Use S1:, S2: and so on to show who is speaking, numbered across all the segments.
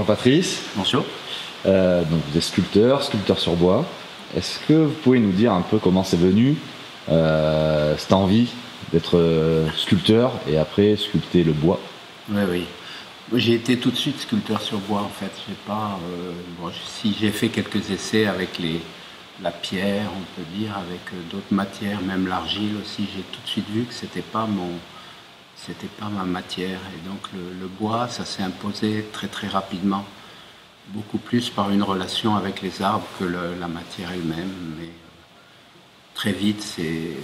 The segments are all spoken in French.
S1: Bonjour Patrice.
S2: Bonjour.
S1: Donc vous êtes sculpteur sur bois. Est-ce que vous pouvez nous dire un peu comment c'est venu cette envie d'être sculpteur et après sculpter le bois?
S2: Oui. J'ai été tout de suite sculpteur sur bois en fait. J'ai pas, si j'ai fait quelques essais avec la pierre, on peut dire, avec d'autres matières, même l'argile aussi, j'ai tout de suite vu que c'était pas ma matière. Et donc le bois, ça s'est imposé très très rapidement, beaucoup plus par une relation avec les arbres que la matière elle-même. Mais très vite, j'ai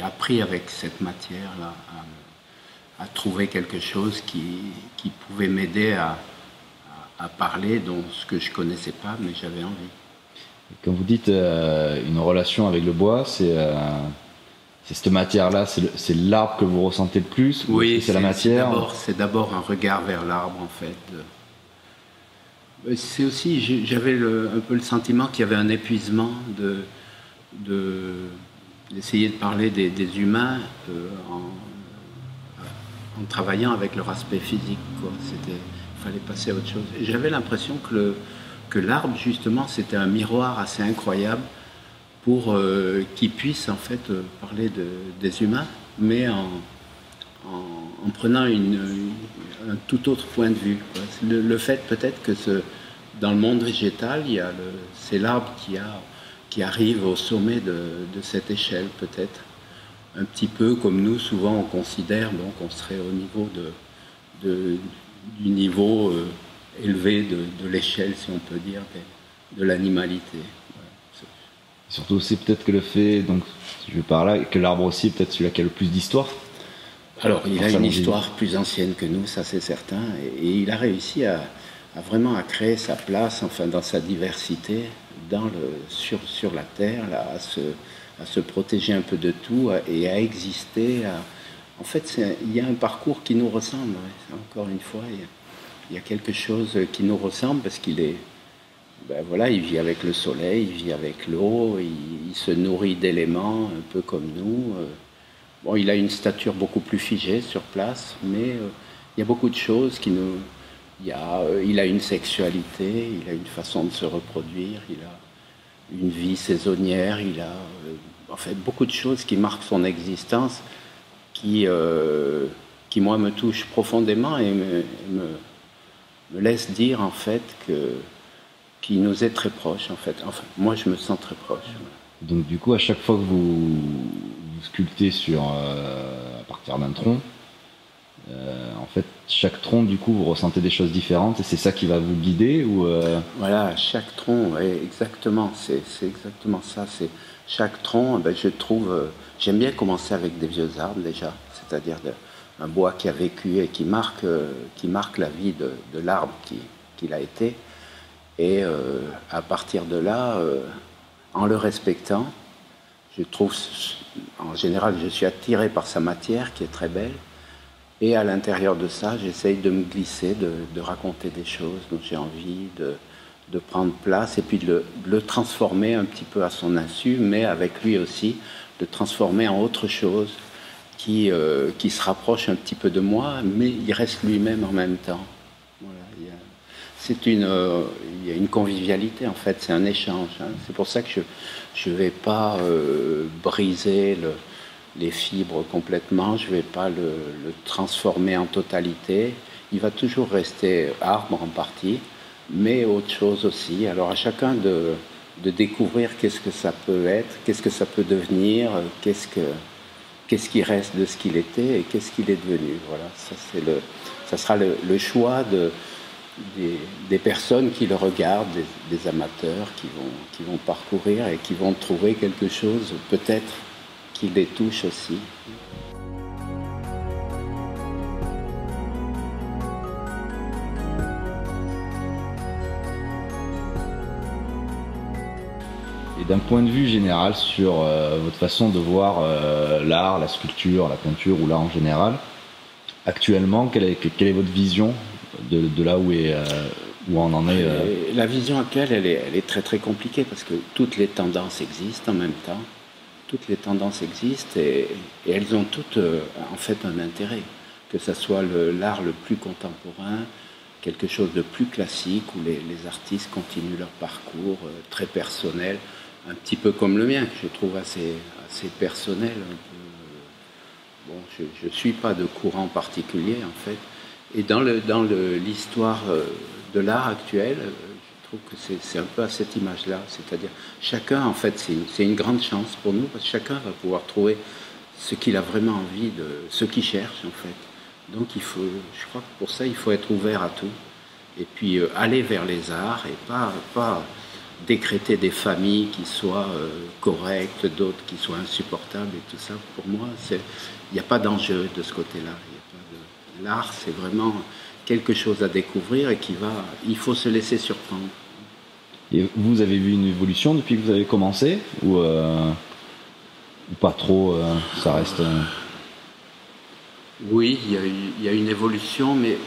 S2: appris avec cette matière-là à trouver quelque chose qui pouvait m'aider à parler dans ce que je connaissais pas, mais j'avais envie.
S1: Quand vous dites une relation avec le bois, c'est cette matière-là, c'est l'arbre que vous ressentez le plus?
S2: Oui,
S1: c'est la matière.
S2: C'est d'abord un regard vers l'arbre en fait. C'est aussi, j'avais un peu le sentiment qu'il y avait un épuisement d'essayer de parler des humains en travaillant avec leur aspect physique. Il fallait passer à autre chose. Et j'avais l'impression que l'arbre, justement, c'était un miroir assez incroyable pour qu'il puisse en fait parler des humains, mais en prenant un tout autre point de vue. Le fait peut-être que dans le monde végétal, c'est l'arbre qui arrive au sommet de cette échelle, peut-être. Un petit peu comme nous, souvent on considère qu'on serait au niveau du niveau élevé de l'échelle, si on peut dire, de l'animalité.
S1: Surtout aussi peut-être que le fait, donc si je vais par là, que l'arbre aussi peut-être celui-là qui a le plus d'histoire.
S2: Alors il a une histoire plus ancienne que nous, ça c'est certain, et il a réussi vraiment à créer sa place, enfin dans sa diversité, sur la terre, là, à se protéger un peu de tout et à exister. En fait, il y a un parcours qui nous ressemble. Encore une fois, il y a quelque chose qui nous ressemble parce qu'il est, il vit avec le soleil, il vit avec l'eau, il se nourrit d'éléments un peu comme nous. Bon, il a une stature beaucoup plus figée sur place, mais il y a beaucoup de choses qui nous... Il a une sexualité, il a une façon de se reproduire, il a une vie saisonnière, il a en fait beaucoup de choses qui marquent son existence, qui moi me touchent profondément et me laissent dire en fait qu'il nous est très proche en fait. Enfin, moi je me sens très proche.
S1: Donc du coup, à chaque fois que vous sculptez à partir d'un tronc, en fait, chaque tronc, du coup, vous ressentez des choses différentes et c'est ça qui va vous guider ou
S2: Voilà, chaque tronc, exactement, c'est exactement ça. C'est chaque tronc, je trouve, j'aime bien commencer avec des vieux arbres déjà, c'est-à-dire un bois qui a vécu et qui marque la vie de l'arbre qu'il a été. Et à partir de là, en le respectant, je trouve, en général, je suis attiré par sa matière qui est très belle. Et à l'intérieur de ça, j'essaye de me glisser, de raconter des choses dont j'ai envie, de prendre place et puis de le transformer un petit peu à son insu, mais avec lui aussi, de transformer en autre chose qui se rapproche un petit peu de moi, mais il reste lui-même en même temps. Voilà, il y a une convivialité en fait, c'est un échange. C'est pour ça que je ne vais pas briser les fibres complètement, je ne vais pas le transformer en totalité. Il va toujours rester arbre en partie, mais autre chose aussi. Alors à chacun de découvrir qu'est-ce que ça peut être, qu'est-ce que ça peut devenir, qu'est-ce qui reste de ce qu'il était et qu'est-ce qu'il est devenu. Voilà, ça sera le choix des personnes qui le regardent, des amateurs qui vont parcourir et qui vont trouver quelque chose peut-être qui les touche aussi.
S1: Et d'un point de vue général sur votre façon de voir l'art, la sculpture, la peinture ou l'art en général, actuellement, quelle est votre vision de là où on en est
S2: La vision actuelle, elle est très très compliquée parce que toutes les tendances existent en même temps. Toutes les tendances existent et elles ont toutes en fait un intérêt, que ce soit l'art le plus contemporain, quelque chose de plus classique où les artistes continuent leur parcours très personnel, un petit peu comme le mien, que je trouve assez personnel. Bon, je ne suis pas de courant particulier en fait. Et dans l'histoire de l'art actuel, je trouve que c'est un peu à cette image-là. C'est-à-dire, chacun, en fait, c'est une grande chance pour nous, parce que chacun va pouvoir trouver ce qu'il a vraiment envie, ce qu'il cherche, en fait. Donc, je crois que pour ça, il faut être ouvert à tout. Et puis, aller vers les arts et pas décréter des familles qui soient correctes, d'autres qui soient insupportables et tout ça. Pour moi, il n'y a pas d'enjeu de ce côté-là. L'art, c'est vraiment quelque chose à découvrir et il faut se laisser surprendre.
S1: Et vous avez vu une évolution depuis que vous avez commencé ou pas trop, ça reste...
S2: Oui, il y a une évolution, mais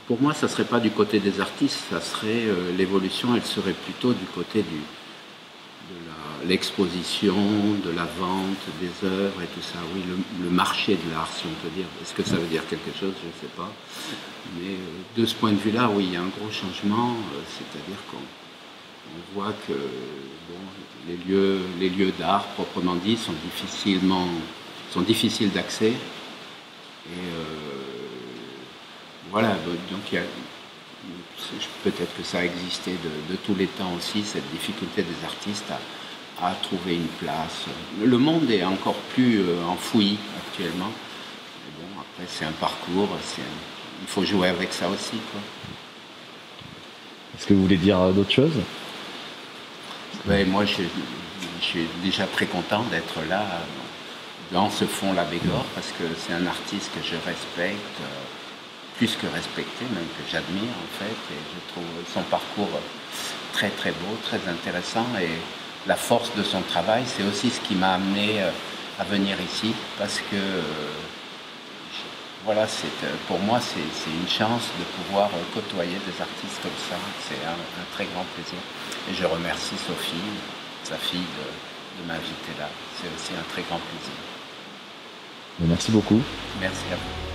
S2: pour moi, ça ne serait pas du côté des artistes, ça serait l'évolution, elle serait plutôt du côté de l'exposition, de la vente des œuvres et tout ça. Oui, le marché de l'art, si on peut dire. Est-ce que ça veut dire quelque chose? Je ne sais pas. Mais de ce point de vue-là, oui, il y a un gros changement. C'est-à-dire qu'on voit que bon, les lieux d'art, proprement dit, sont difficiles d'accès. Et voilà, donc peut-être que ça a existé de tous les temps aussi, cette difficulté des artistes à trouver une place. Le monde est encore plus enfoui actuellement. Mais bon, après, c'est un parcours, il faut jouer avec ça aussi, quoi.
S1: Est-ce que vous voulez dire d'autres choses?
S2: Ouais, moi, je suis déjà très content d'être là, dans ce fond la Bégor, parce que c'est un artiste que je respecte, plus que respecté, même que j'admire en fait, et je trouve son parcours très très beau, très intéressant, et la force de son travail, c'est aussi ce qui m'a amené à venir ici, parce que voilà, pour moi c'est une chance de pouvoir côtoyer des artistes comme ça, c'est un très grand plaisir, et je remercie Sophie, sa fille, de m'inviter là, c'est aussi un très grand plaisir.
S1: Merci beaucoup.
S2: Merci à vous.